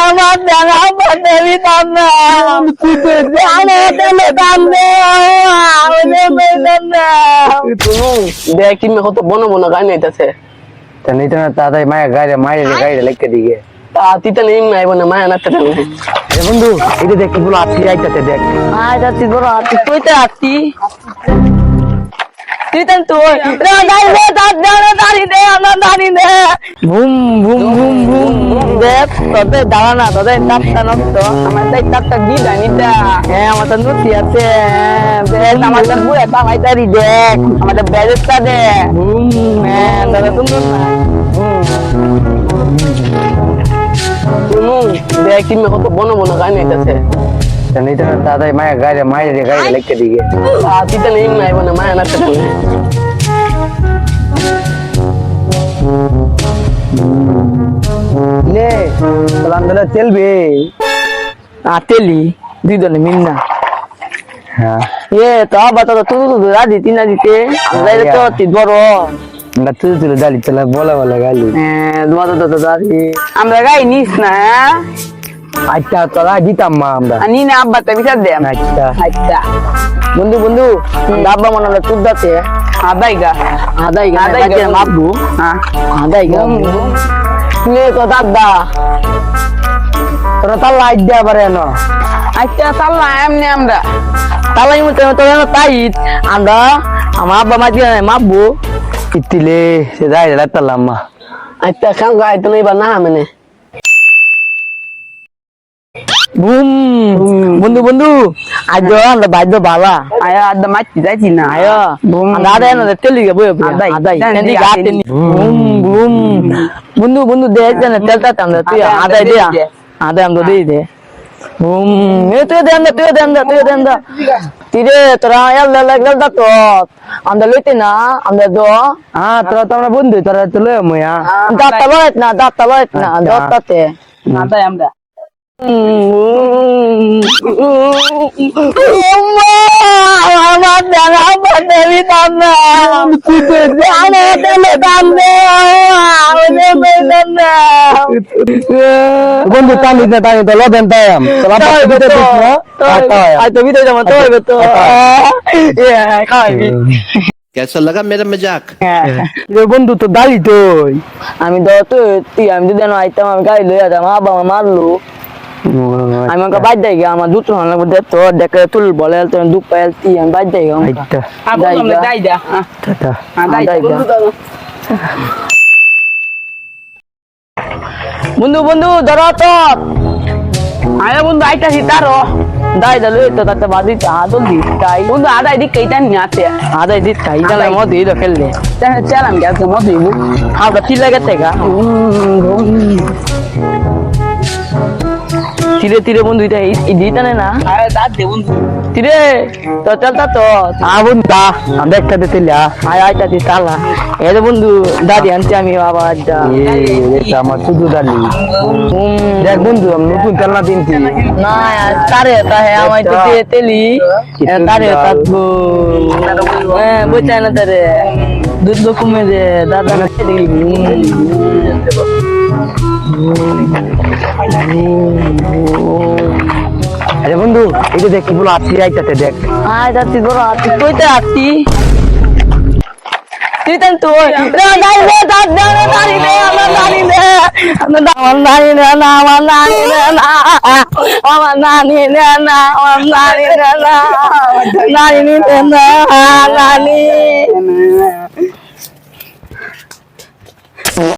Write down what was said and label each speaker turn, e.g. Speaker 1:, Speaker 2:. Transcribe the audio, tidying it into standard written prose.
Speaker 1: আমার দেখা দেবী দাম না দেখ তুমি কত বনো বনো গান হইতাছে
Speaker 2: তাড়াতাড়ি মায়ের গাড়ি লেখকে দিকে
Speaker 1: তিতা নেই নাই বনে মায়া না
Speaker 2: বন্ধু এটা দেখ বলো আত্মি আইতাতে দেখ
Speaker 1: আইতাছি বড় আতি কইতে আতি তিতান তুই দাঁড়ি দে দাঁড়ি দে আমার দাঁড়ি দে বুম বুম বুম বুম দেখ তোদের দাঁড়ানা তোদের চারটা নষ্ট আমার তাই চারটা দি দানিটা হ্যাঁ আমার তো নতি আছে বেশ আমাদের বুয়ে বাবাইতারি দেখ আমাদের বেজটা দে বুম হ্যাঁ দাদা সুন্দর না শুনু দেখ তুমি কত বনো বনো গান হইতাছে
Speaker 2: তাড়াতাড়ি মায়ের গাড়ি লেখকে দিকে
Speaker 1: তিতা নেই নাই বনে মায়া না
Speaker 2: নে তোলা চলবে
Speaker 1: তেলি দুই দলে মিন্না
Speaker 2: হ্যাঁ
Speaker 1: তো বাতা তো তুই রাজি তিনা দিতে আমরা তো তি বড়
Speaker 2: না তুই দালি চলা বলা গালি
Speaker 1: হ্যাঁ বাতা তো দাদি আমরা গাই নিস না
Speaker 2: আচ্ছা তোরা দিতাম মা আমরা
Speaker 1: নি না আব্বা তে বিচার দে
Speaker 2: আচ্ছা
Speaker 1: আচ্ছা বন্ধু বন্ধু আব্বা মনে হলো তুদাতে আদাই গা মাপবো হ্যাঁ আদাই গা নে তো দাদা
Speaker 2: তোরা তার লাইট দেওয়া পারে না
Speaker 1: আচ্ছা তাল্লা এমনি আমরা তালাই মতো তাই আমরা আমার আব্বা মাঝি মাপবো
Speaker 2: ইতিলে সে যাই তাল্লাম মা
Speaker 1: আচ্ছা খাম গাই তো এবার না মানে বুম বন্ধু বন্ধু আজ আমরা বাইদ বালা আয়া আদা মাছি যাইছি না আয়া আমরা আদা না তেলি গে বই আদাই তেলি গাতে বুম বুম বন্ধু বন্ধু দে না তেলটা আমরা তুই আদাই দে আদাই আমরা দে বুম এ তুই দে আমরা তিরে তোরা এল লাগল দা তো আমরা লইতে না আমরা দো
Speaker 2: হ্যাঁ তোরা তো আমরা বন্ধু তোরা তো লয় ময়া
Speaker 1: দাতা লইত না দত্তাতে আদাই আমরা আমার দেখা দেবী দাম না
Speaker 2: বন্ধু টানি তো লবেন তাইম
Speaker 3: कैसा लगा मेरा मजाक
Speaker 2: বন্ধু তো দালি তুই
Speaker 1: আমি আমি যদি আইতাম আমি গাড়ি লইয়া যাম আব্বা আমার মারলো আমি আমাকে বাদ দেয় গা আমার দুটো হন লাগবে তো দেখে তুল বলে তো দুঃখ পাইলতি আমি বাদ দেয় গা বন্ধু বন্ধু ধরো তো আয়া বন্ধু আইতাছি তারো দাই দা লই তো তাতে বাদি আদল দি তাই বন্ধু আদাই দি কইতা নি আছে আদাই দি তাই জানা মত দি খেললে চালাম গেছে মত দিবু আদা কি লাগাতে গা তিরে তিরে বন্ধু এটা দিতা না আরে দাঁত দে বন্ধু তিরে তো চলতা তো
Speaker 2: বন্ধা আমরা একটা দিতে
Speaker 1: আইতা দি তালা এ বন্ধু দাদি আনছি আমি বাবা আড্ডা
Speaker 2: এটা আমার শুধু দালি দেখ বন্ধু আমি নতুন চালনা দিনছি
Speaker 1: না তারে তা হে আমায় তো তেলি তারে তাকবো বুঝাই না তারে দুধ কমে দে দাদা না দেখলি
Speaker 2: আরে বন্ধু এটা দেখ কি বলো আত্মি আইতাতে দেখ
Speaker 1: যাচ্ছি বড় আতি কইতে আতি তিতান তুই দাঁড়ি দে দাঁড়ি দে আমার দাঁড়ি দে আমার দাঁড়ি দে না আমার দাঁড়ি দে না আমার দাঁড়ি দে না আমার দাঁড়ি দে না দাঁড়ি দে না দাঁড়ি